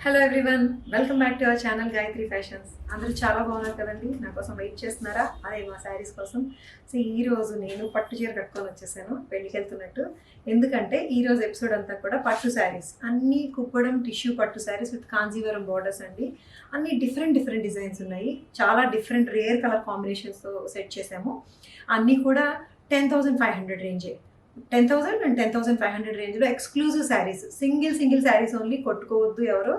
Hello everyone, welcome back to our channel Gayatri fashions. అందరూ చాలా బాగున్నారు కదండి. నా కోసం వెయిట్ చేస్తున్నారా? అదే మా శారీస్ కోసం. సో ఈరోజు నేను పట్టు చీర కట్టుకొని వచ్చేసాను పెళ్ళికి వెళ్తున్నట్టు. ఎందుకంటే ఈరోజు ఎపిసోడ్ అంతా కూడా పట్టు శారీస్, అన్నీ కుప్పడం టిష్యూ పట్టు శారీస్ విత్ కాంజీవరం బార్డర్స్ అండి. అన్ని డిఫరెంట్ డిజైన్స్ ఉన్నాయి. చాలా డిఫరెంట్ రేర్ కలర్ కాంబినేషన్స్తో సెట్ చేసాము. అన్నీ కూడా 10,500 రేంజే. 10,000 అండ్ 10,500 రేంజ్లో exclusive saris, single saris only. కొట్టుకోవద్దు ఎవరు.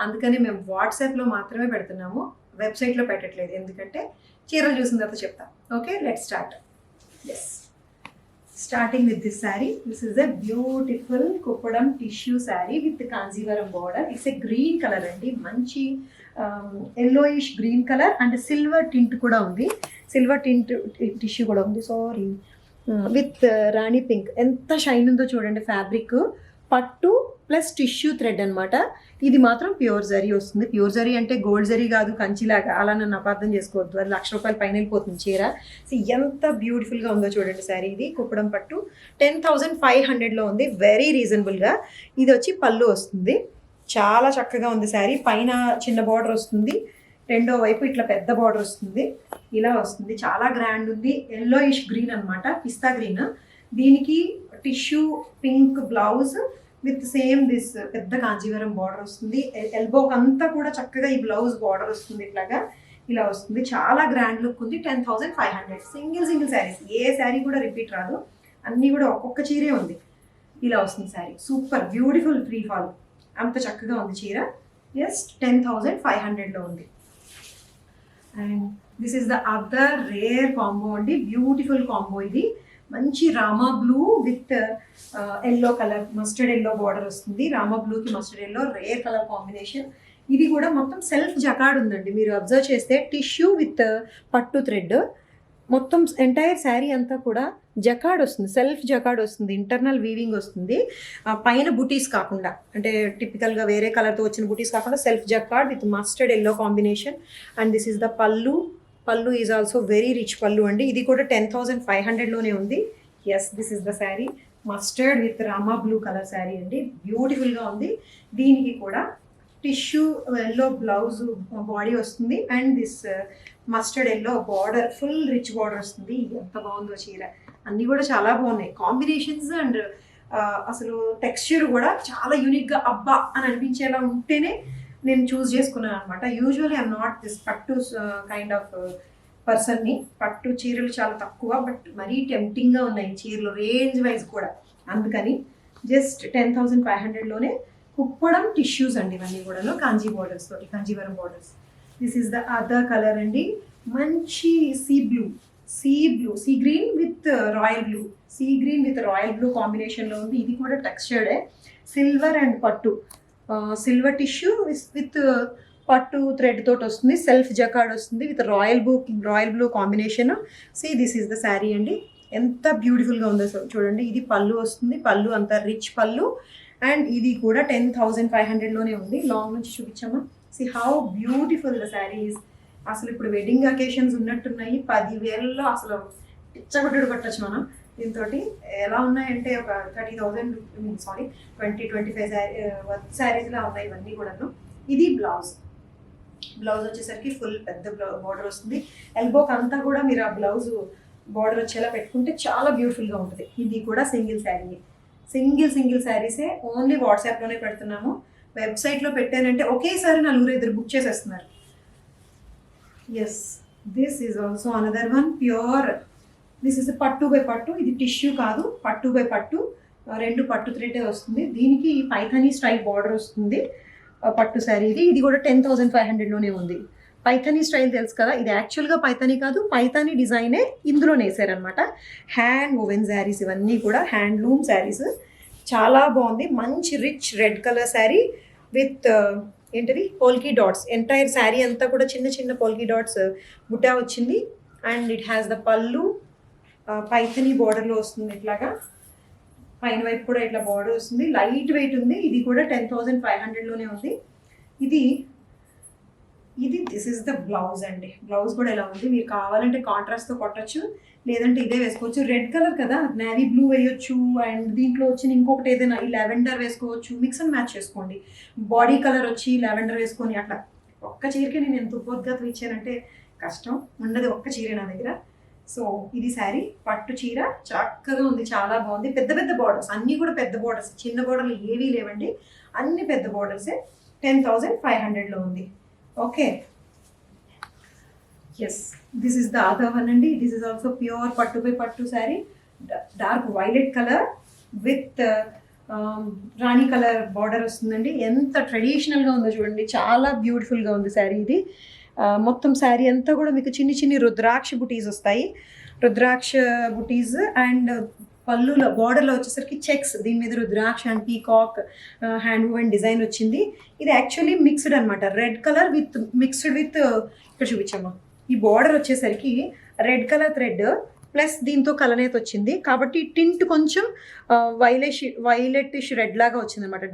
అందుకని మేము వాట్సాప్లో మాత్రమే పెడుతున్నాము, వెబ్సైట్లో పెట్టట్లేదు. ఎందుకంటే చీరలు చూసిన తర్వాత చెప్తాం. Okay, let start. Yes, starting with this sari. This is a beautiful Kuppadam tissue sari with Kanjeevaram border. It's a green colour అండి, మంచి yellowish green colour and silver tint కూడా ఉంది. సిల్వర్ టింట్ టిష్యూ కూడా ఉంది. Sari, with rani pink. ఎంత shine ఉందో చూడండి. Fabric పట్టు ప్లస్ టిష్యూ థ్రెడ్ అనమాట. ఇది మాత్రం ప్యూర్ జరీ వస్తుంది. ప్యూర్ జరీ అంటే గోల్డ్ జరీ కాదు, కంచిలాగా. అలా నన్ను అపార్థం చేసుకోవద్దు, అది ₹1,00,000 పైన వెళ్ళిపోతుంది చీర. సో ఎంత బ్యూటిఫుల్గా ఉందో చూడండి శారీ. ఇది కుప్పడం పట్టు 10,500లో ఉంది, వెరీ రీజనబుల్గా. ఇది వచ్చి పళ్ళు వస్తుంది. చాలా చక్కగా ఉంది శారీ. పైన చిన్న బార్డర్ వస్తుంది, రెండో వైపు ఇట్లా పెద్ద బార్డర్ వస్తుంది. ఇలా వస్తుంది, చాలా గ్రాండ్ ఉంది. ఎల్లోయిష్ గ్రీన్ అనమాట, పిస్తా గ్రీన్. దీనికి tissue pink blouse with same this పెద్ద కాంజీవరం బార్డర్ వస్తుంది. ఎల్బోక్ అంతా కూడా చక్కగా ఈ బ్లౌజ్ బార్డర్ వస్తుంది. ఇట్లాగా ఇలా వస్తుంది. చాలా గ్రాండ్ లుక్ ఉంది. 10,500. సింగిల్ శారీస్, ఏ శారీ కూడా రిపీట్ రాదు. అన్నీ కూడా ఒక్కొక్క చీరే ఉంది. ఇలా వస్తుంది sari. Super beautiful free fall. అంత చక్కగా ఉంది చీర. ఎస్, 10,500లో ఉంది. And this is the other rare combo అండి. బ్యూటిఫుల్ కాంబో ఇది. మంచి Rama blue with yellow colour, mustard yellow border వస్తుంది. రామా బ్లూకి mustard yellow rare colour combination. ఇది కూడా మొత్తం సెల్ఫ్ జకార్డ్ ఉందండి. మీరు అబ్జర్వ్ చేస్తే టిష్యూ విత్ పట్టు థ్రెడ్. మొత్తం ఎంటైర్ శారీ అంతా కూడా జకార్డ్ వస్తుంది, సెల్ఫ్ జకార్డ్ వస్తుంది. ఇంటర్నల్ వీవింగ్ వస్తుంది. పైన బుటీస్ కాకుండా, అంటే టిపికల్గా వేరే కలర్తో వచ్చిన బుటీస్ కాకుండా self jacquard with mustard yellow combination. And this is the పల్లు. పల్లు ఈజ్ ఆల్సో వెరీ రిచ్ పల్లు అండి. ఇది కూడా 10,500లోనే ఉంది. ఎస్, this is the sari. Mustard with Rama blue colour sari అండి. బ్యూటిఫుల్గా ఉంది. దీనికి కూడా టిష్యూ ఎల్లో బ్లౌజ్ బాడీ వస్తుంది. And this mustard yellow border, full rich border వస్తుంది. ఎంత బాగుందో చీర. అన్నీ కూడా చాలా బాగున్నాయి కాంబినేషన్స్. అండ్ అసలు టెక్స్చర్ కూడా చాలా యూనిక్గా అబ్బా అని అనిపించేలా ఉంటేనే నేను చూస్ చేసుకున్నాను అనమాట. యూజువల్లీ ఐఎమ్ నాట్ దిస్ పట్టు కైండ్ ఆఫ్ పర్సన్ని. పట్టు చీరలు చాలా తక్కువ, బట్ మరీ టెంప్టింగ్గా ఉన్నాయి చీరలు రేంజ్ వైజ్ కూడా. అందుకని జస్ట్ 10,500లోనే కుప్పడం టిష్యూస్ అండి. ఇవన్నీ కూడా కాంజీ బార్డర్స్ తోటి, Kanjeevaram borders. This is the other colour అండి. మంచి see green with royal blue. See green with royal blue కాంబినేషన్లో ఉంది. ఇది కూడా టెక్స్చర్డే. సిల్వర్ అండ్ పట్టు, సిల్వర్ టిష్యూ విత్ పట్టు థ్రెడ్ తోటి వస్తుంది. సెల్ఫ్ జకార్డ్ వస్తుంది with royal blue combination. See this is the sari అండి. ఎంత బ్యూటిఫుల్గా ఉందో చూడండి. ఇది పళ్ళు వస్తుంది. పళ్ళు అంత రిచ్ పళ్ళు. అండ్ ఇది కూడా 10,500లోనే ఉంది. లాంగ్ నుంచి చూపించామా. See how beautiful the saris. అసలు ఇప్పుడు వెడ్డింగ్ అకేషన్స్ ఉన్నట్టున్నాయి. 10,000లో అసలు పిచ్చగొట్టుడు కొట్టచ్చు మనం దీంతో. ఎలా ఉన్నాయంటే ఒక 30,000, సారీ 20-25 శారీస్లా ఉన్నాయి ఇవన్నీ కూడాను. ఇది బ్లౌజ్ వచ్చేసరికి ఫుల్ పెద్ద బార్డర్ వస్తుంది. ఎల్బోక్ అంతా కూడా మీరు ఆ బ్లౌజ్ బార్డర్ వచ్చేలా పెట్టుకుంటే చాలా బ్యూటిఫుల్గా ఉంటుంది. ఇది కూడా సింగిల్ శారీసే. ఓన్లీ వాట్సాప్లోనే పెడుతున్నాము. వెబ్సైట్లో పెట్టానంటే ఒకేసారి 4-5 బుక్ చేసేస్తున్నారు. Yes, this is also another one pure. This is పట్టు బై పట్టు. ఇది టిష్యూ కాదు, పట్టు బై పట్టు. 2 పట్టు థ్రెడ్ వస్తుంది. దీనికి పైథానీ స్టైల్ బార్డర్ వస్తుంది. పట్టు శారీ ఇది కూడా 10,500లోనే ఉంది. పైథానీ స్టైల్ తెలుసు కదా, ఇది యాక్చువల్గా పైథానీ కాదు, పైథానీ డిజైనే ఇందులోనే వేసారనమాట. హ్యాండ్ ఓవెన్ శారీస్ ఇవన్నీ కూడా, హ్యాండ్లూమ్ శారీస్. చాలా బాగుంది. మంచి rich red colour sari with ఏంటిది పోల్కీ డాట్స్. ఎంటైర్ శారీ అంతా కూడా చిన్న పోల్కీ డాట్స్ బుటా వచ్చింది. అండ్ ఇట్ హ్యాస్ ద పళ్ళు పైథానీ బార్డర్లో వస్తుంది. ఇట్లాగా పైన వైపు కూడా ఇట్లా బార్డర్ వస్తుంది. లైట్ వెయిట్ ఉంది. ఇది కూడా 10,500లోనే ఉంది. ఇది దిస్ ఇస్ ద బ్లౌజ్ అండి. బ్లౌజ్ కూడా ఎలా ఉంది, మీరు కావాలంటే కాంట్రాస్ట్తో కొట్టచ్చు, లేదంటే ఇదే వేసుకోవచ్చు. రెడ్ కలర్ కదా, నేవీ బ్లూ వేయొచ్చు, అండ్ దీంట్లో వచ్చిన ఇంకొకటి ఏదైనా ఈ లెవెండర్ వేసుకోవచ్చు, మిక్స్ అండ్ మ్యాచ్ చేసుకోండి. బాడీ కలర్ వచ్చి లెవెండర్ వేసుకొని అట్లా. ఒక్క చీరకి నేను ఎంత ఉపోద్ఘాతం ఇచ్చానంటే కష్టం ఉండదు, ఒక్క చీర నా దగ్గర. సో ఇది శారీ, పట్టు చీర, చక్కగా ఉంది, చాలా బాగుంది. పెద్ద పెద్ద బార్డర్స్, అన్నీ కూడా పెద్ద బార్డర్స్, చిన్న బార్డర్లు ఏవీ లేవండి, అన్ని పెద్ద బార్డర్సే. 10,500లో ఉంది. Okay, yes, this is the other one అండి. దిస్ ఇస్ ఆల్సో ప్యూర్ పట్టు బై పట్టు sari, dark violet colour with rani colour border వస్తుందండి. ఎంత ట్రెడిషనల్గా ఉందో చూడండి, చాలా బ్యూటిఫుల్గా ఉంది శారీ ఇది. మొత్తం శారీ అంతా కూడా మీకు చిన్ని చిన్ని రుద్రాక్ష బుటీస్ వస్తాయి, రుద్రాక్ష బుటీస్. అండ్ పళ్ళులో బార్డర్లో వచ్చేసరికి చెక్స్, దీని మీద rudraksha and peacock hand woven design వచ్చింది. ఇది యాక్చువల్లీ మిక్స్డ్ అనమాట, red colour with mixed with, ఇక్కడ చూపించమ్మా, ఈ బార్డర్ వచ్చేసరికి రెడ్ కలర్ థ్రెడ్ ప్లస్ దీంతో కలనేత వచ్చింది, కాబట్టి టింట్ కొంచెం వైలెటిష్ రెడ్ లాగా వచ్చింది అనమాట,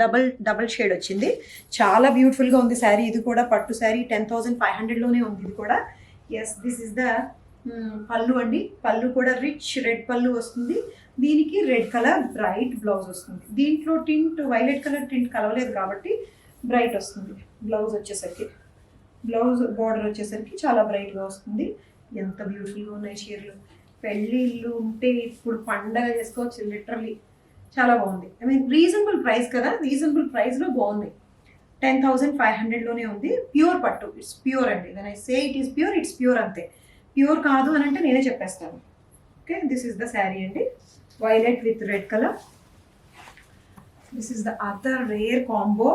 డబల్ షేడ్ వచ్చింది. చాలా బ్యూటిఫుల్గా ఉంది శారీ. ఇది కూడా పట్టు శారీ, 10,500లోనే ఉంది ఇది కూడా. ఎస్, దిస్ ఇస్ ద పళ్ళు అండి. పళ్ళు కూడా రిచ్ రెడ్ పళ్ళు వస్తుంది, దీనికి రెడ్ కలర్ బ్రైట్ బ్లౌజ్ వస్తుంది. దీంట్లో టింట్ వైలెట్ కలర్ టింట్ కలవలేదు కాబట్టి బ్రైట్ వస్తుంది. బ్లౌజ్ వచ్చేసరికి, బ్లౌజ్ బార్డర్ వచ్చేసరికి చాలా బ్రైట్గా వస్తుంది. ఎంత బ్యూటిఫుల్గా ఉన్నాయి చీరలు. పెళ్ళిళ్ళు ఉంటే ఇప్పుడు పండగ చేసుకోవచ్చు లిటరలీ, చాలా బాగుంది. ఐ మీన్ రీజనబుల్ ప్రైస్ కదా, రీజనబుల్ ప్రైస్లో బాగుంది. 10,500లోనే ఉంది. ప్యూర్ పట్టు, ఇట్స్ ప్యూర్ అండి. When I say it is pure, it's pure అంతే. ప్యూర్ కాదు అని అంటే నేనే చెప్పేస్తాను. Okay, this is the sari అండి, violet with red colour. This is the other rare combo.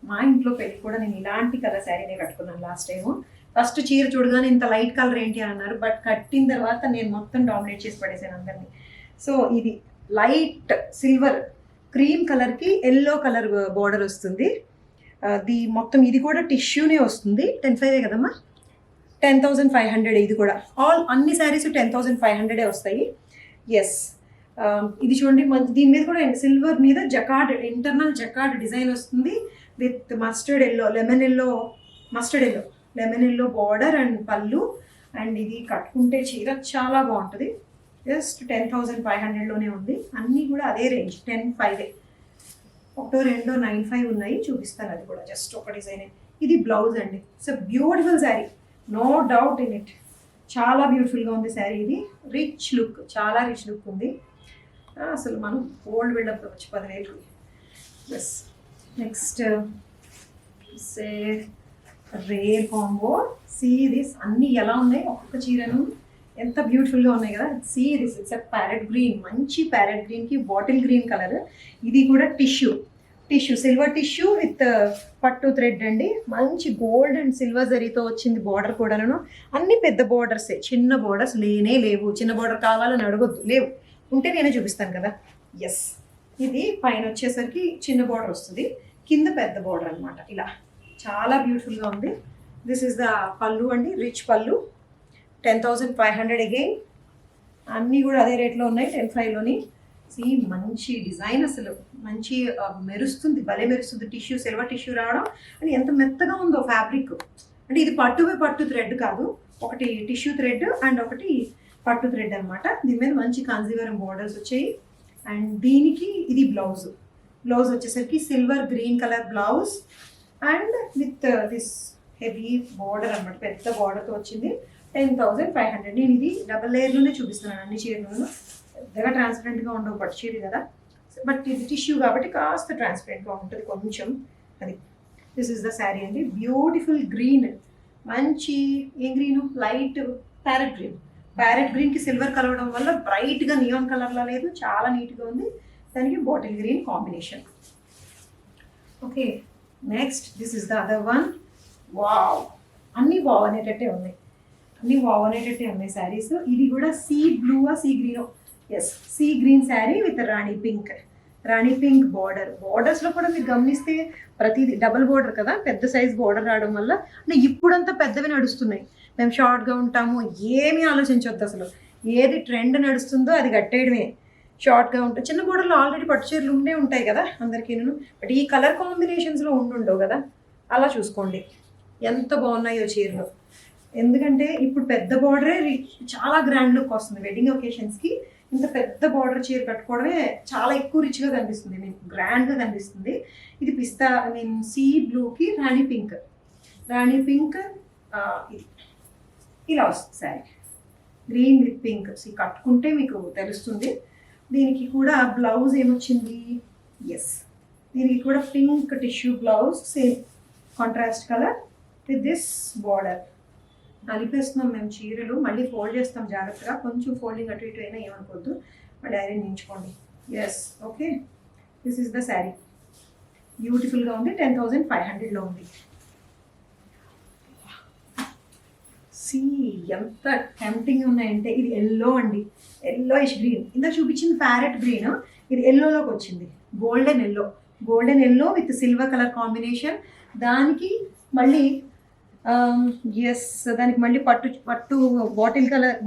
మా ఇంట్లో పెళ్ళి కూడా నేను ఇలాంటి కలర్ శారీనే కట్టుకున్నాను లాస్ట్ టైము. ఫస్ట్ చీర చూడగానే ఇంత లైట్ కలర్ ఏంటి అని అన్నారు, బట్ కట్టిన తర్వాత నేను మొత్తం డామినేట్ చేసి పడేసాను అందరినీ. సో ఇది లైట్ సిల్వర్ క్రీమ్ కలర్కి ఎల్లో కలర్ బార్డర్ వస్తుంది. మొత్తం ఇది కూడా టిష్యూనే వస్తుంది. 10,500 కదమ్మా, 10,500 ఇది కూడా. అన్ని శారీస్ 10,500 వస్తాయి. ఎస్, ఇది చూడండి, దీని మీద కూడా సిల్వర్ మీద జకార్డ్, ఇంటర్నల్ జకార్డ్ డిజైన్ వస్తుంది with mustard yellow, lemon yellow border and పళ్ళు. అండ్ ఇది కట్టుకుంటే చీర చాలా బాగుంటుంది. జస్ట్ 10,500లోనే ఉంది. అన్నీ కూడా అదే రేంజ్, 10,500. 1, 2, 9,500 ఉన్నాయి, చూపిస్తాను అది కూడా. జస్ట్ ఒక డిజైన్. ఇది బ్లౌజ్ అండి. It's a beautiful sari, no doubt in it. చాలా బ్యూటిఫుల్గా ఉంది శారీ. ఇది రిచ్ లుక్, చాలా రిచ్ లుక్ ఉంది. అసలు మనం ఓల్డ్ బిల్డప్ వచ్చి 10,000. Yes, next say rare combo. See this, అన్నీ ఎలా ఉన్నాయి ఒక్కొక్క చీరను, ఎంత బ్యూటిఫుల్గా ఉన్నాయి కదా. See this, it's a parrot green, మంచి ప్యారెట్ గ్రీన్కి బాటిల్ గ్రీన్ కలర్. ఇది కూడా టిష్యూ, సిల్వర్ టిష్యూ విత్ పట్టు థ్రెడ్ అండి. మంచి గోల్డ్ అండ్ సిల్వర్ జరీతో వచ్చింది బార్డర్ కూడాను. అన్ని పెద్ద బార్డర్సే, చిన్న బార్డర్స్ లేవు. చిన్న బార్డర్ కావాలని అడగొద్దు, లేవు, ఉంటే నేనే చూపిస్తాను కదా. ఎస్, ఇది పైన వచ్చేసరికి చిన్న బార్డర్ వస్తుంది, కింద పెద్ద బార్డర్ అనమాట. ఇలా చాలా బ్యూటిఫుల్గా ఉంది. దిస్ ఇస్ ద పళ్ళు అండి, రిచ్ పళ్ళు. 10,500 అగైన్. అన్నీ కూడా అదే రేట్లో ఉన్నాయి, 10,500లోని. మంచి డిజైన్, అసలు మంచి మెరుస్తుంది, భలే మెరుస్తుంది. టిష్యూ, సిల్వర్ టిష్యూ రావడం, అని ఎంత మెత్తగా ఉందో ఫ్యాబ్రిక్. అంటే ఇది పట్టు థ్రెడ్ కాదు, ఒకటి టిష్యూ థ్రెడ్ అండ్ ఒకటి పట్టు థ్రెడ్ అనమాట. దీని మీద మంచి కాంజీవరం బార్డర్స్ వచ్చాయి. అండ్ దీనికి ఇది బ్లౌజ్ వచ్చేసరికి silver green colour blouse and with this heavy border అనమాట, పెద్ద బార్డర్తో వచ్చింది. 10,500. నేను ఇది డబల్ లేయర్లోనే చూపిస్తున్నాను అన్ని చీరలను. పెద్దగా ట్రాన్స్పరెంట్గా ఉండవు, పట్టు చీర కదా, బట్ ఇది టిష్యూ కాబట్టి కాస్త ట్రాన్స్పరెంట్గా ఉంటుంది కొంచెం. అది దిస్ ఇస్ ద శారీ అండి. బ్యూటిఫుల్ గ్రీన్, మంచి ఏం గ్రీను, లైట్ ప్యారెట్ గ్రీన్కి సిల్వర్ కలవడం వల్ల బ్రైట్గా నియాన్ కలర్లా లేదు, చాలా నీట్గా ఉంది. దానికి bottle green combination. Okay, next this is the other one. Wow, అన్నీ వావ్ అనేటట్టే ఉన్నాయి, శారీస్. ఇది కూడా సీ బ్లూవా సీ గ్రీనో, yes, sea green sari with rani pink బార్డర్స్లో కూడా మీరు గమనిస్తే ప్రతిదీ డబుల్ బార్డర్ కదా, పెద్ద సైజ్ బార్డర్ రావడం వల్ల. అంటే ఇప్పుడంతా పెద్దవి నడుస్తున్నాయి, మేము షార్ట్గా ఉంటాము, ఏమీ ఆలోచించవద్దు అసలు. ఏది ట్రెండ్ నడుస్తుందో అది కట్టేయడమే. షార్ట్గా ఉంటాయి, చిన్న బార్డర్లో ఆల్రెడీ పట్టు చీరలు ఉంటాయి కదా అందరికీను, బట్ ఈ కలర్ కాంబినేషన్స్లో ఉండవు కదా, అలా చూసుకోండి. ఎంత బాగున్నాయో చీరలు. ఎందుకంటే ఇప్పుడు పెద్ద బార్డరే చాలా గ్రాండ్ లుక్ వస్తుంది. వెడ్డింగ్ ఒకేషన్స్కి ఇంత పెద్ద బార్డర్ చీర కట్టుకోవడమే చాలా ఎక్కువ రిచ్గా కనిపిస్తుంది, మీకు గ్రాండ్గా కనిపిస్తుంది. ఇది పిస్తా సీ బ్లూకి రాణి పింక్ ఇది ఇలా వస్తుంది శారీ. గ్రీన్ విత్ పింక్ కట్టుకుంటే మీకు తెలుస్తుంది. దీనికి కూడా బ్లౌజ్ ఏమొచ్చింది, ఎస్ దీనికి కూడా pink tissue blouse, same contrast colour with this border. నలిపేస్తున్నాం మేము చీరలు, మళ్ళీ ఫోల్డ్ చేస్తాం జాగ్రత్తగా, కొంచెం ఫోల్డింగ్ అటు ఇటు అయినా ఏమనుకోవద్దు, మళ్ళీ ఐరన్ చేయించుకోండి. Yes okay, this is the sari. బ్యూటిఫుల్గా ఉంది, 10,500లో ఉంది. సి ఎంత టెంప్టింగ్ ఉన్నాయంటే, ఇది ఎల్లో అండి, ఎల్లోయిష్ గ్రీన్. ఇందాక చూపించింది ప్యారెట్ గ్రీన్, ఇది ఎల్లోలోకి వచ్చింది. Golden yellow with silver colour combination. దానికి మళ్ళీ దానికి మళ్ళీ పట్టు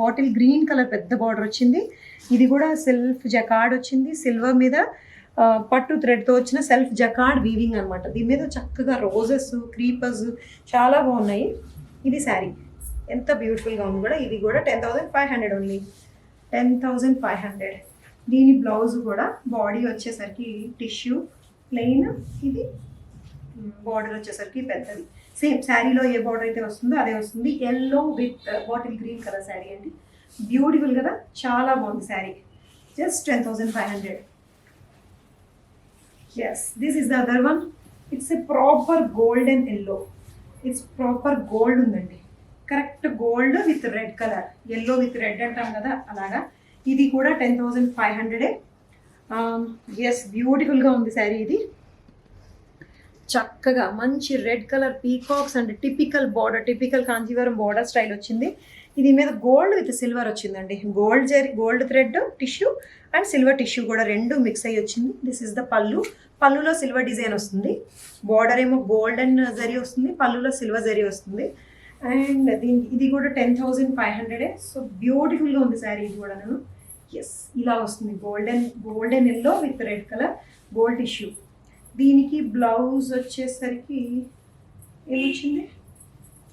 బాటిల్ గ్రీన్ కలర్ పెద్ద బార్డర్ వచ్చింది. ఇది కూడా సెల్ఫ్ జకార్డ్ వచ్చింది, సిల్వర్ మీద పట్టు థ్రెడ్తో వచ్చిన సెల్ఫ్ జకార్డ్ వీవింగ్ అనమాట. దీని మీద చక్కగా రోజెస్, క్రీపర్స్ చాలా బాగున్నాయి. ఇది శారీ ఎంత బ్యూటిఫుల్గా ఉంది కూడా. ఇది కూడా 10,500 ఓన్లీ, 10,500. దీని బ్లౌజ్ కూడా బాడీ వచ్చేసరికి టిష్యూ ప్లెయిన్, ఇది బార్డర్ వచ్చేసరికి పెద్దది. సేమ్ శారీలో ఏ బార్డర్ అయితే వస్తుందో అదే వస్తుంది. Yellow with bottle green colour sari అండి, బ్యూటిఫుల్ కదా, చాలా బాగుంది sari. Just 10,500. Yes, this is the other one. It's a proper golden yellow. It's proper gold ఉందండి, correct gold with red colour. Yellow with red అంటాం కదా అలాగా. ఇది కూడా 10,500. ఎస్, బ్యూటిఫుల్గా ఉంది శారీ. ఇది చక్కగా మంచి red colour peacocks and typical Kanjeevaram border style వచ్చింది. ఇది మీద గోల్డ్ విత్ సిల్వర్ వచ్చిందండి. Gold thread tissue and silver tissue కూడా రెండు మిక్స్ అయ్యి వచ్చింది. దిస్ ఇస్ ద పళ్ళులో సిల్వర్ డిజైన్ వస్తుంది. బార్డర్ ఏమో గోల్డెన్ జరీ వస్తుంది, పళ్ళులో సిల్వర్ జరీ వస్తుంది. అండ్ ఇది కూడా 10,500. సో బ్యూటిఫుల్గా ఉంది శారీ ఇది కూడా. నేను ఎస్, ఇలా వస్తుంది golden yellow with red colour gold tissue. దీనికి బ్లౌజ్ వచ్చేసరికి ఏమొచ్చింది,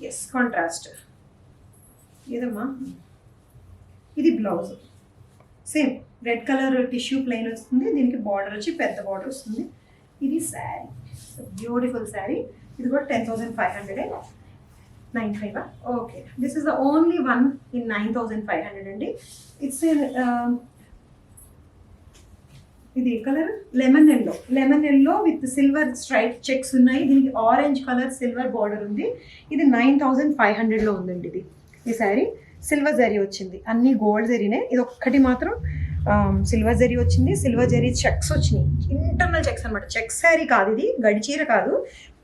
ఎస్ కాంట్రాస్ట్. ఏదమ్మా, ఇది blouse same red colour tissue plain వస్తుంది. దీనికి బార్డర్ వచ్చి పెద్ద బార్డర్ వస్తుంది. ఇది శారీ, బ్యూటిఫుల్ శారీ. ఇది కూడా 10,500. 95. Okay, this is the only one in 9,500 అండి. ఇట్స్ ఇది colour lemon yellow with silver stripe checks ఉన్నాయి. దీనికి ఆరెంజ్ కలర్ సిల్వర్ బార్డర్ ఉంది. ఇది 9,500లో ఉందండి. ఈ శారీ సిల్వర్ జరీ వచ్చింది, అన్ని గోల్డ్ జరీనే. ఇది ఒక్కటి మాత్రం సిల్వర్ జరీ వచ్చింది. సిల్వర్ జరీ చెక్స్ వచ్చినాయి, ఇంటర్నల్ చెక్స్ అనమాట. చెక్స్ శారీ కాదు, ఇది గడిచీర కాదు,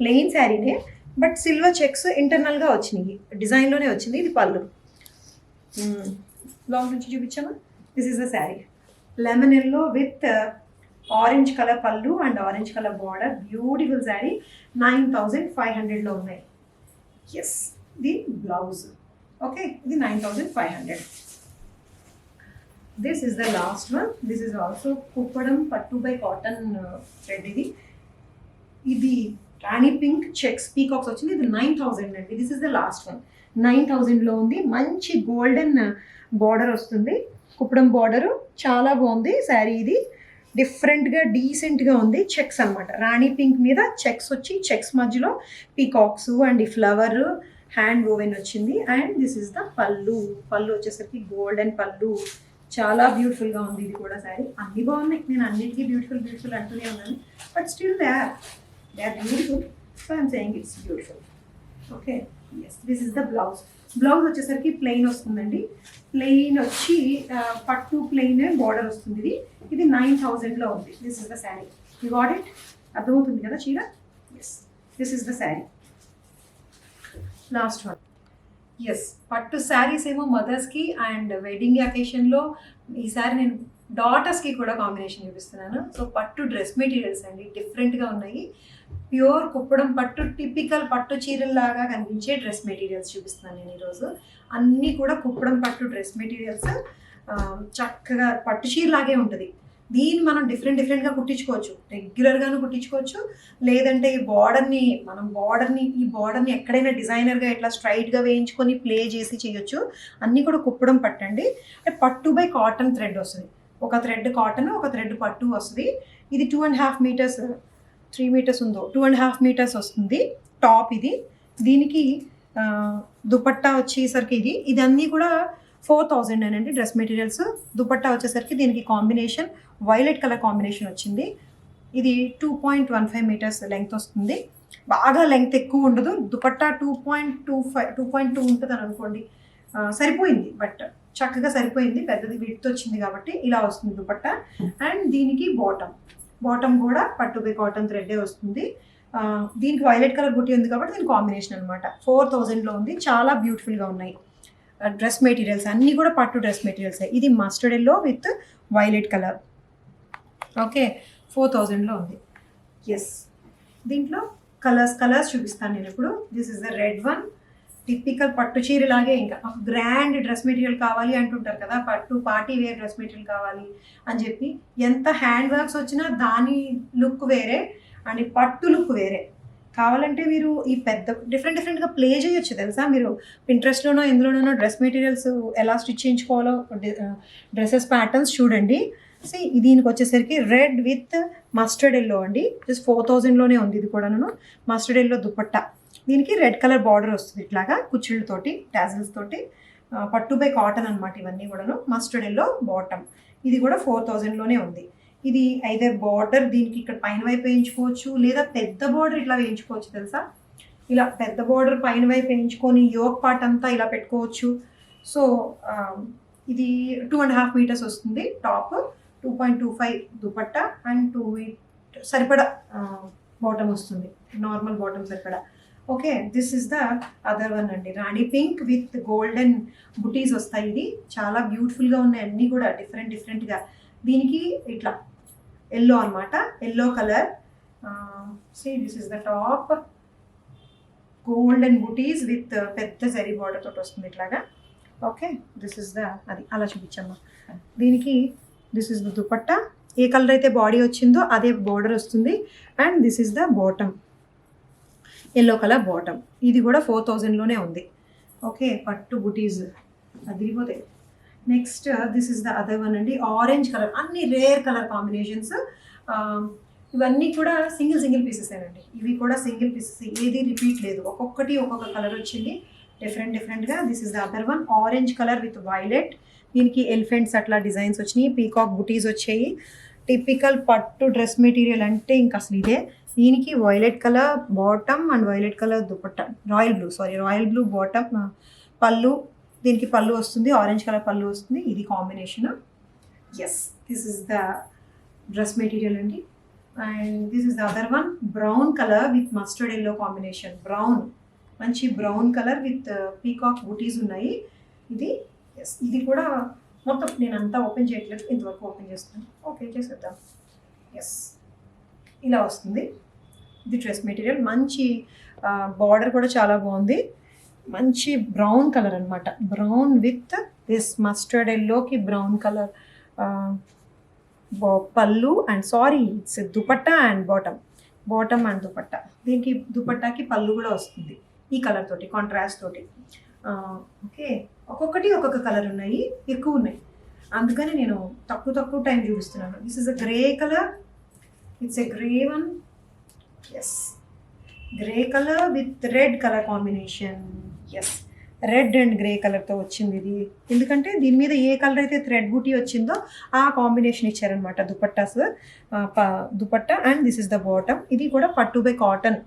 ప్లెయిన్ శారీనే, బట్ సిల్వర్ చెక్స్ ఇంటర్నల్గా వచ్చినాయి, డిజైన్లోనే వచ్చింది. ఇది పళ్ళు. లాంగ్ నుంచి చూపించామా. This is the sari. Lemon yellow with orange colour పళ్ళు and orange colour border. Beautiful sari. 9,500లో ఉన్నాయి. ఎస్, ఇది బ్లౌజ్. ఓకే, ఇది 9,500. This is the last one. This is also Kuppadam పట్టు బై కాటన్ థ్రెడ్. ఇది రాణి పింక్ చెక్స్ పీకాక్స్ వచ్చింది. ఇది 9,000 అండి. This is the last one. 9,000లో ఉంది. మంచి గోల్డెన్ బార్డర్ వస్తుంది, కుప్పడం బార్డరు, చాలా బాగుంది శారీ. ఇది డిఫరెంట్గా డీసెంట్గా ఉంది. చెక్స్ అనమాట, రాణి పింక్ మీద చెక్స్ వచ్చి చెక్స్ మధ్యలో పీకాక్స్ అండ్ ఈ ఫ్లవర్ హ్యాండ్ ఓవెన్ వచ్చింది. అండ్ దిస్ ఇస్ ద పళ్ళు వచ్చేసరికి గోల్డెన్ పళ్ళు, చాలా బ్యూటిఫుల్గా ఉంది. ఇది కూడా శారీ. అన్నీ బాగున్నాయి, నేను అన్నిటికీ బ్యూటిఫుల్ అంటూనే ఉన్నాను, but still they are beautiful. So I'm saying it's beautiful. Okay, yes, this is the blouse. Blouse వచ్చేసరికి ప్లెయిన్ వస్తుందండి. ప్లెయిన్ వచ్చి పట్టు ప్లెయిన్ బార్డర్ వస్తుంది. ఇది 9,000లో ఉంది. This is the sari. You got it? అర్థమవుతుంది కదా చీర? Yes, this is the sari. Last one. Yes, పట్టు శారీస్ ఏమో మదర్స్కి అండ్ వెడ్డింగ్ అకేషన్లో. ఈసారి నేను డాటర్స్కి కూడా కాంబినేషన్ చూపిస్తున్నాను. సో పట్టు డ్రెస్ మెటీరియల్స్ అండి, డిఫరెంట్గా ఉన్నాయి. ప్యూర్ కుప్పడం పట్టు, టిపికల్ పట్టు చీరల్లాగా కనిపించే డ్రెస్ మెటీరియల్స్ చూపిస్తున్నాను నేను ఈరోజు. అన్నీ కూడా కుప్పడం పట్టు డ్రెస్ మెటీరియల్స్. చక్కగా పట్టు చీరలాగే ఉంటుంది. దీన్ని మనం డిఫరెంట్గా కుట్టించుకోవచ్చు, రెగ్యులర్గాను కుట్టించుకోవచ్చు, లేదంటే ఈ బార్డర్ని ఎక్కడైనా డిజైనర్గా ఇట్లా స్ట్రైట్గా వేయించుకొని ప్లే చేసి చేయొచ్చు. అన్నీ కూడా కుప్పడం పట్టండి. పట్టు బై కాటన్ థ్రెడ్ వస్తుంది. ఒక థ్రెడ్ కాటన్, ఒక థ్రెడ్ పట్టు వస్తుంది. ఇది 2.5 మీటర్స్, 3 మీటర్స్ ఉందో 2.5 మీటర్స్ వస్తుంది టాప్. ఇది దీనికి దుపట్టా వచ్చేసరికి ఇదన్నీ కూడా 4,000 అండి డ్రెస్ మెటీరియల్స్. దుపట్టా వచ్చేసరికి దీనికి కాంబినేషన్ వైలెట్ కలర్ కాంబినేషన్ వచ్చింది. ఇది 2.15 మీటర్స్ లెంగ్త్ వస్తుంది. బాగా లెంగ్త్ ఎక్కువ ఉండదు. దుపట్టా 2.2 ఉంటుంది అని అనుకోండి, సరిపోయింది. బట్ చక్కగా సరిపోయింది, పెద్దది విడ్త్ వచ్చింది కాబట్టి ఇలా వస్తుంది దుపట్టా. అండ్ దీనికి బాటమ్ కూడా పట్టు బై కాటన్ థ్రెడ్డే వస్తుంది. దీనికి వైలెట్ కలర్ బుట్టి ఉంది కాబట్టి దీని కాంబినేషన్ అనమాట. 4,000లో ఉంది. చాలా బ్యూటిఫుల్గా ఉన్నాయి డ్రెస్ మెటీరియల్స్, అన్నీ కూడా పట్టు డ్రెస్ మెటీరియల్స్. ఇది mustard yellow with violet colour. Okay, 4,000లో ఉంది. ఎస్, దీంట్లో కలర్స్ చూపిస్తాను నేను ఇప్పుడు. This is the red one. Typical పట్టు చీరలాగే, ఇంకా గ్రాండ్ డ్రెస్ మెటీరియల్ కావాలి అంటుంటారు కదా, పట్టు పార్టీ వేర్ డ్రెస్ మెటీరియల్ కావాలి అని చెప్పి. ఎంత హ్యాండ్ వర్క్స్ వచ్చినా దాని లుక్ వేరే అండ్ పట్టు లుక్ వేరే. కావాలంటే మీరు ఈ పెద్ద డిఫరెంట్గా ప్లే చేయొచ్చు తెలుసా. మీరు పింట్రెస్ట్లోనో ఎందులోనో డ్రెస్ మెటీరియల్స్ ఎలా స్టిచ్ చేయించుకోవాలో డ్రెస్సెస్ ప్యాటర్న్స్ చూడండి. దీనికి వచ్చేసరికి రెడ్ విత్ మస్టర్డ్ ఎల్లో అండి. జస్ట్ 4,000లోనే ఉంది. ఇది కూడాను మస్టర్డ్ ఎల్లో దుపట్టా. దీనికి రెడ్ కలర్ బార్డర్ వస్తుంది ఇట్లాగా కుచ్చిళ్ళతోటి, టాజిల్స్ తోటి. పట్టు బై కాటన్ అనమాట ఇవన్నీ కూడాను. Mustard yellow bottom. ఇది కూడా 4,000లోనే ఉంది. ఇది అయితే బార్డర్ దీనికి ఇక్కడ పైన వైపు వేయించుకోవచ్చు, లేదా పెద్ద బార్డర్ ఇట్లా వేయించుకోవచ్చు తెలుసా. ఇలా పెద్ద బార్డర్ పైన వైపు వేయించుకొని యోక్ పార్ట్ అంతా ఇలా పెట్టుకోవచ్చు. సో ఇది 2.5 మీటర్స్ వస్తుంది టాప్, 2.25 దుపట్టా అండ్ 2 సరిపడా బాటమ్ వస్తుంది, నార్మల్ బాటమ్ సరిపడా. Okay, this is the other one అండి. రాణి పింక్ విత్ గోల్డెన్ బుటీస్ వస్తాయి. ఇది చాలా బ్యూటిఫుల్గా ఉన్నాయి అన్నీ కూడా డిఫరెంట్గా. దీనికి ఇట్లా ఎల్లో అనమాట, yellow colour. This is the top, golden buttis with పెద్ద జరీ బార్డర్ తోటి వస్తుంది ఇట్లాగా. ఓకే, దిస్ ఇస్ ద అది అలా చూపించమ్మా. దీనికి దిస్ ఇస్ ద దుపట్టా. ఏ కలర్ అయితే బాడీ వచ్చిందో అదే బార్డర్ వస్తుంది. And this is the bottom, yellow colour bottom. ఇది కూడా 4,000లోనే ఉంది. ఓకే, పట్టు బుటీస్ అదిరిపోతాయి. Next this is the other one అండి, ఆరెంజ్ కలర్. అన్ని రేర్ కలర్ కాంబినేషన్స్. ఇవన్నీ కూడా సింగిల్ పీసెస్ అండి. ఇవి కూడా సింగిల్ పీసెస్, ఏది రిపీట్ లేదు. ఒక్కొక్కటి ఒక్కొక్క కలర్ వచ్చింది డిఫరెంట్గా. This is the other one, orange colour with violet. దీనికి ఎలిఫెంట్స్ అట్లా డిజైన్స్ వచ్చినాయి, పీకాక్ బుటీస్ వచ్చాయి. టిపికల్ పట్టు డ్రెస్ మెటీరియల్ అంటే ఇంకా అసలు ఇదే. దీనికి violet colour bottom and violet colour dupatta, royal blue bottom, పళ్ళు. దీనికి పళ్ళు వస్తుంది, ఆరెంజ్ కలర్ పళ్ళు వస్తుంది. ఇది combination. Yes, this is the dress material అండి. And this is the other one, brown colour with mustard yellow combination. Brown, మంచి brown colour with peacock బూటీస్ ఉన్నాయి. ఇది ఎస్, ఇది కూడా మొత్తం నేను అంతా ఓపెన్ చేయట్లేదు, ఇంతవరకు ఓపెన్ చేస్తాను. ఓకే, చేసేద్దాం. ఎస్, ఇలా వస్తుంది. ఇది డ్రెస్ మెటీరియల్. మంచి బార్డర్ కూడా చాలా బాగుంది. మంచి బ్రౌన్ కలర్ అనమాట, బ్రౌన్ విత్ దిస్ మస్టర్డ్ ఎల్లోకి బ్రౌన్ కలర్ పళ్ళు and it's dupatta and bottom and dupatta. దీనికి దుపట్టాకి పళ్ళు కూడా వస్తుంది ఈ కలర్ తోటి, కాంట్రాస్ట్ తోటి. ఓకే, ఒక్కొక్కటి ఒక్కొక్క కలర్ ఉన్నాయి, ఎక్కువ ఉన్నాయి, అందుకని నేను తక్కువ టైం చూపిస్తున్నాను. This is a grey colour, it's a grey one. Yes, grey colour with red colour combination. Yes, red and grey కలర్తో వచ్చింది ఇది. ఎందుకంటే దీని మీద ఏ కలర్ అయితే థ్రెడ్ బూటీ వచ్చిందో ఆ కాంబినేషన్ ఇచ్చారనమాట dupattas. Dupatta and this is the bottom. ఇది కూడా పట్టు బై కాటన్,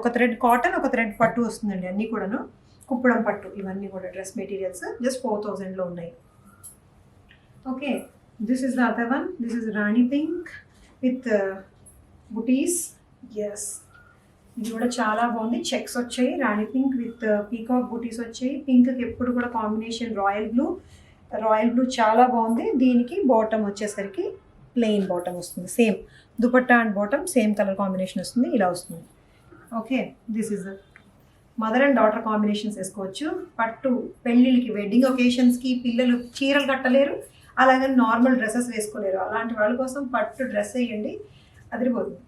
ఒక థ్రెడ్ కాటన్, ఒక థ్రెడ్ పట్టు వస్తుందండి. అన్నీ కూడాను కుప్పడం పట్టు. ఇవన్నీ కూడా డ్రెస్ మెటీరియల్స్ జస్ట్ 4,000లో ఉన్నాయి. Okay, this is the other one. This is Rani pink with buttis. Yes, ఇది కూడా చాలా బాగుంది. చెక్స్ వచ్చాయి, రాణి పింక్ విత్ పీకాక్ బూటీస్ వచ్చాయి. పింక్కి ఎప్పుడు కూడా కాంబినేషన్ రాయల్ బ్లూ చాలా బాగుంది. దీనికి బాటమ్ వచ్చేసరికి ప్లెయిన్ బాటమ్ వస్తుంది. Same dupatta and bottom same colour combination వస్తుంది, ఇలా వస్తుంది. Okay, this is mother and daughter combinations వేసుకోవచ్చు. పట్టు పెళ్ళిళ్ళకి, వెడ్డింగ్ ఒకేషన్స్కి పిల్లలు చీరలు కట్టలేరు, అలాగని నార్మల్ డ్రెస్సెస్ వేసుకోలేరు, అలాంటి వాళ్ళ కోసం పట్టు డ్రెస్ వేయండి, అదిరిపోతుంది.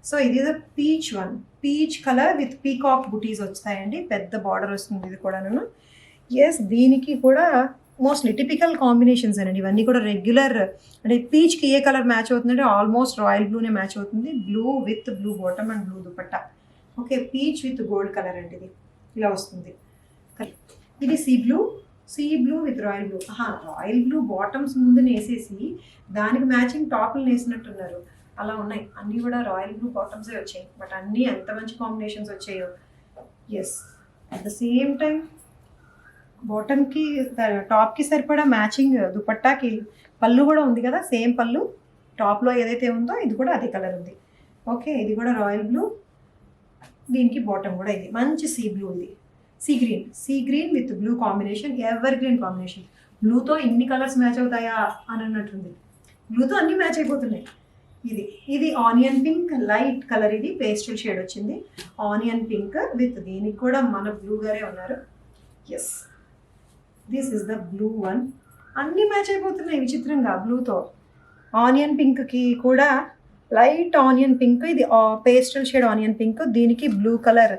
సో ఇది peach one, peach colour with peacock బుటీస్ వస్తాయండి, పెద్ద బార్డర్ వస్తుంది ఇది కూడాను. ఎస్, దీనికి కూడా మోస్ట్లీ టిపికల్ కాంబినేషన్స్ అండి ఇవన్నీ కూడా. రెగ్యులర్ అంటే పీచ్కి ఏ కలర్ మ్యాచ్ అవుతుందంటే ఆల్మోస్ట్ రాయల్ బ్లూనే మ్యాచ్ అవుతుంది. Blue with blue bottom and blue dupatta. Okay, peach with gold colour అండి ఇది, ఇలా వస్తుంది. ఇది sea blue with royal blue. Royal blue bottoms ముందు వేసేసి దానికి మ్యాచింగ్ టాప్లు వేసినట్టున్నారు, అలా ఉన్నాయి. అన్నీ కూడా రాయల్ బ్లూ బాటమ్సే వచ్చాయి, బట్ అన్నీ ఎంత మంచి కాంబినేషన్స్ వచ్చాయో. Yes, at the same time బాటమ్కి టాప్కి సరిపడా మ్యాచింగ్ దుపట్టాకి పళ్ళు కూడా ఉంది కదా, సేమ్ పళ్ళు టాప్లో ఏదైతే ఉందో ఇది కూడా అదే కలర్ ఉంది. ఓకే, ఇది కూడా రాయల్ బ్లూ, దీనికి బాటమ్ కూడా ఇది మంచి సీ బ్లూ, ఇది sea green with blue combination, evergreen combination. బ్లూతో ఇన్ని కలర్స్ మ్యాచ్ అవుతాయా అని అన్నట్టుంది, బ్లూతో అన్నీ మ్యాచ్ అయిపోతున్నాయి. ఇది ఆనియన్ పింక్ లైట్ కలర్, ఇది పేస్టల్ షేడ్ వచ్చింది, ఆనియన్ పింక్ విత్ దీనికి కూడా మన బ్లూ గారే ఉన్నారు. Yes, this is the blue one. అన్నీ మ్యాచ్ అయిపోతున్నాయి విచిత్రంగా బ్లూతో. ఆనియన్ పింక్కి కూడా లైట్ ఆనియన్ పింక్, ఇది పేస్టల్ షేడ్ ఆనియన్ పింక్, దీనికి blue colour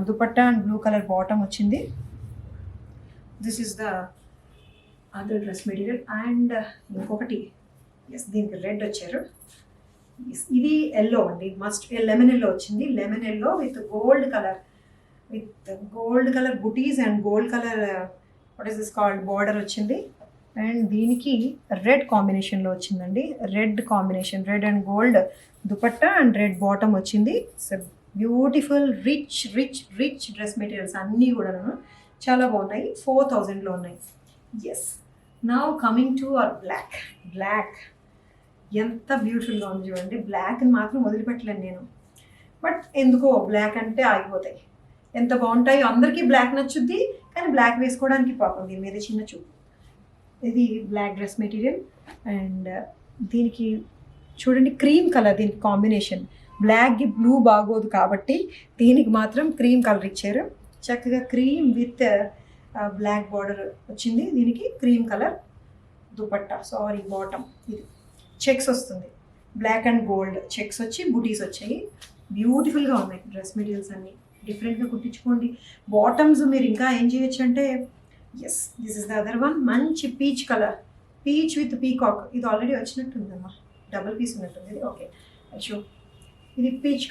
dupatta and blue colour bottom వచ్చింది. This is the other dress material. And ఇంకొకటి, ఎస్, దీనికి రెడ్ వచ్చారు. ఇది ఎల్లో అండి, మస్ట్ లెమన్ ఎల్లో వచ్చింది, lemon yellow with gold colour బుటీస్ and gold colour what is this called border వచ్చింది. And దీనికి రెడ్ కాంబినేషన్లో వచ్చిందండి, red combination, red and gold dupatta and red bottom వచ్చింది. బ్యూటిఫుల్ రిచ్ డ్రెస్ మెటీరియల్స్ అన్నీ కూడా చాలా బాగున్నాయి, 4000లో ఉన్నాయి. Yes, now coming to our block. ఎంత బ్యూటిఫుల్గా ఉంది చూడండి, బ్లాక్ని మాత్రం వదిలిపెట్టలేను నేను, బట్ ఎందుకో బ్లాక్ అంటే ఆగిపోతాయి. ఎంత బాగుంటాయో, అందరికీ బ్లాక్ నచ్చుద్ది, కానీ బ్లాక్ వేసుకోవడానికి పాపం దీని మీద చిన్న చూపు. ఇది బ్లాక్ డ్రెస్ మెటీరియల్. అండ్ దీనికి చూడండి క్రీమ్ కలర్, దీనికి కాంబినేషన్ బ్లాక్కి బ్లూ బాగోదు కాబట్టి దీనికి మాత్రం క్రీమ్ కలర్ ఇచ్చారు. చక్కగా క్రీమ్ విత్ బ్లాక్ బార్డర్ వచ్చింది, దీనికి క్రీమ్ కలర్ దుపట్టా, బాటమ్. ఇది చెక్స్ వస్తుంది, బ్లాక్ అండ్ గోల్డ్ చెక్స్ వచ్చి బుటీస్ వచ్చాయి. బ్యూటిఫుల్గా ఉన్నాయి డ్రెస్ మెటీరియల్స్ అన్నీ, డిఫరెంట్గా కుట్టించుకోండి. బాటమ్స్ మీరు ఇంకా ఏం చేయొచ్చు అంటే, yes, this is the other one, మంచి peach colour, peach with peacock. ఇది ఆల్రెడీ వచ్చినట్టుందమ్మా, డబుల్ పీస్ ఉన్నట్టుంది. ఓకే, అచ్చో, ఇది పీచ్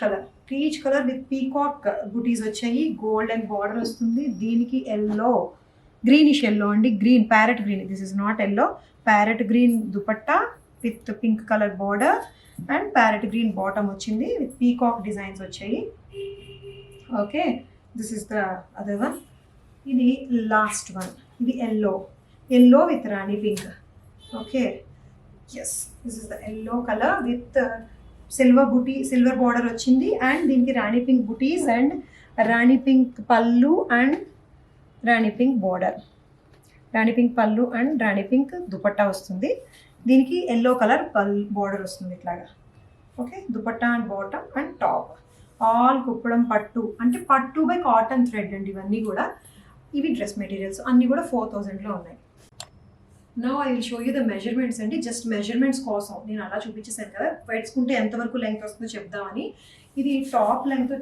కలర్ విత్ పీకాక్ బుటీస్ వచ్చాయి, గోల్డ్ అండ్ బార్డర్ వస్తుంది. దీనికి ఎల్లో, గ్రీనిష్ ఎల్లో అండి, green parrot green, this is not yellow, parrot green dupatta with pink colour border and parrot green bottom వచ్చింది with peacock designs వచ్చాయి. Okay, this is the other one. ఇది last one, ఇది yellow with rani pink. Okay, yes, this is the yellow colour with silver border వచ్చింది. And దీనికి rani pink butis and rani pink పళ్ళు and rani pink border, Rani pink పళ్ళు and rani pink dupatta వస్తుంది. దీనికి yellow colour border వస్తుంది ఇట్లాగా. Okay, dupatta and bottom and top, all Kuppadam పట్టు, అంటే పట్టు బై కాటన్ థ్రెడ్ అండి ఇవన్నీ కూడా. ఇవి డ్రెస్ మెటీరియల్స్ అన్నీ కూడా 4000లో ఉన్నాయి. Now I will show you the measurements అండి, జస్ట్ మెజర్మెంట్స్ కోసం నేను అలా చూపించేసాను కదా, పెట్టుకుంటే ఎంతవరకు లెంగ్త్ వస్తుందో చెప్దామని. ఇది టాప్ లెంగ్త్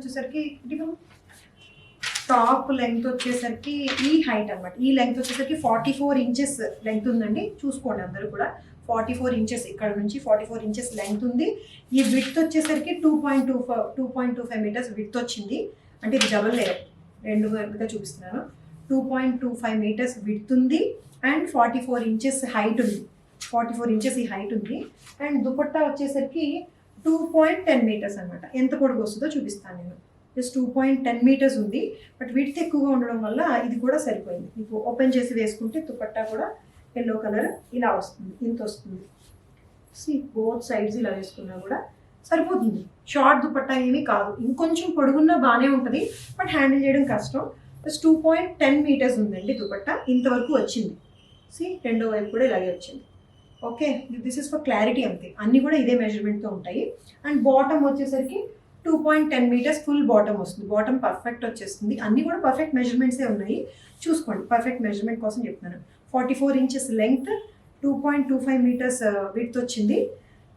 వచ్చేసరికి ఈ హైట్ అనమాట, ఈ లెంగ్త్ వచ్చేసరికి 44 ఇంచెస్ లెంగ్త్ ఉందండి. చూసుకోండి అందరూ కూడా, 44 ఇంచెస్ ఇక్కడ నుంచి 44 ఇంచెస్ లెంగ్త్ ఉంది. ఈ విడ్త్ వచ్చేసరికి 2.25 మీటర్స్ విడ్త్ వచ్చింది, అంటే ఇది డబల్ లేయర్, రెండు వైపుగా చూపిస్తున్నాను. 2.25 మీటర్స్ విడ్త్ ఉంది అండ్ 44 ఇంచెస్ హైట్ ఉంది, 44 ఇంచెస్ ఈ హైట్ ఉంది. అండ్ దుపట్టా వచ్చేసరికి 2.10 మీటర్స్ అనమాట. ఎంత పొడుగు వస్తుందో చూపిస్తాను నేను. జస్ట్ 2.10 మీటర్స్ ఉంది, బట్ విడ్త్ ఎక్కువగా ఉండడం వల్ల ఇది కూడా సరిపోయింది. మీకు ఓపెన్ చేసి వేసుకుంటే దుపట్టా కూడా ఎల్లో కలర్ ఇలా వస్తుంది, ఇంత వస్తుంది. బోత్ సైడ్స్ ఇలా వేసుకున్నా కూడా సరిపోతుంది. షార్ట్ దుపట్టా ఏమీ కాదు, ఇంకొంచెం పొడుగున్నా బాగానే ఉంటుంది, బట్ హ్యాండిల్ చేయడం కష్టం. జస్ట్ 2.10 మీటర్స్ ఉందండి దుపట్టా, ఇంతవరకు వచ్చింది. రెండో వైపు కూడా ఇలాగే వచ్చింది. Okay, this is for clarity అంతే, అన్నీ కూడా ఇదే మెజర్మెంట్తో ఉంటాయి. అండ్ బాటమ్ వచ్చేసరికి 2.10 మీటర్స్ ఫుల్ బాటమ్ వస్తుంది, బాటమ్ పర్ఫెక్ట్ వచ్చేస్తుంది. అన్నీ కూడా పర్ఫెక్ట్ మెజర్మెంట్సే ఉన్నాయి, చూసుకోండి. పర్ఫెక్ట్ మెజర్మెంట్ కోసం చెప్తున్నాను. 44 ఇంచెస్ లెంగ్త్, 2.25 మీటర్స్ విడ్త్ వచ్చింది.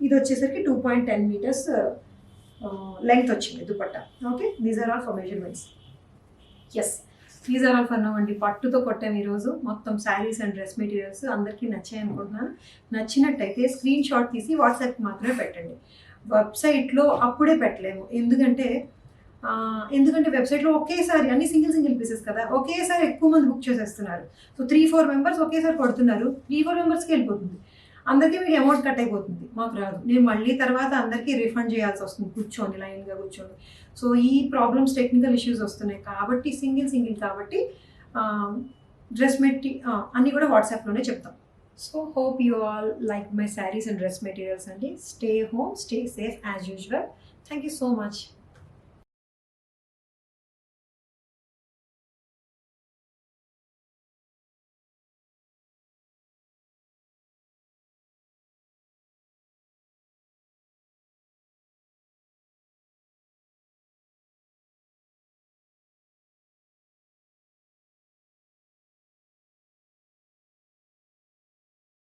ఇది వచ్చేసరికి 2.10 మీటర్స్ లెంగ్త్ వచ్చింది dupatta. Okay, these are all for measurements. Yes, these are all for now అండి. పట్టుతో కొట్టాము ఈరోజు మొత్తం శారీస్ అండ్ డ్రెస్ మెటీరియల్స్. అందరికీ నచ్చాయి అనుకుంటున్నాను. నచ్చినట్టయితే స్క్రీన్ షాట్ తీసి వాట్సాప్కి మాత్రమే పెట్టండి. వెబ్సైట్లో అప్పుడే పెట్టలేము, ఎందుకంటే వెబ్సైట్లో ఒకేసారి అన్ని సింగిల్ పీసెస్ కదా, ఒకేసారి ఎక్కువ మంది బుక్ చేసేస్తున్నారు. సో 3-4 మెంబర్స్ ఒకేసారి కొడుతున్నారు. 3-4 మెంబర్స్కి వెళ్ళిపోతుంది. అందరికీ మీకు అమౌంట్ కట్ అయిపోతుంది, మాకు రాదు. నేను మళ్ళీ తర్వాత అందరికీ రిఫండ్ చేయాల్సి వస్తుంది కూర్చొని, లైన్గా కూర్చొని. సో ఈ ప్రాబ్లమ్స్, టెక్నికల్ ఇష్యూస్ వస్తున్నాయి కాబట్టి సింగిల్ కాబట్టి డ్రెస్ అన్నీ కూడా వాట్సాప్లోనే చెప్తాం. So hope you all like my saris and dress materials అండి. Stay home, stay safe as usual. Thank you so much.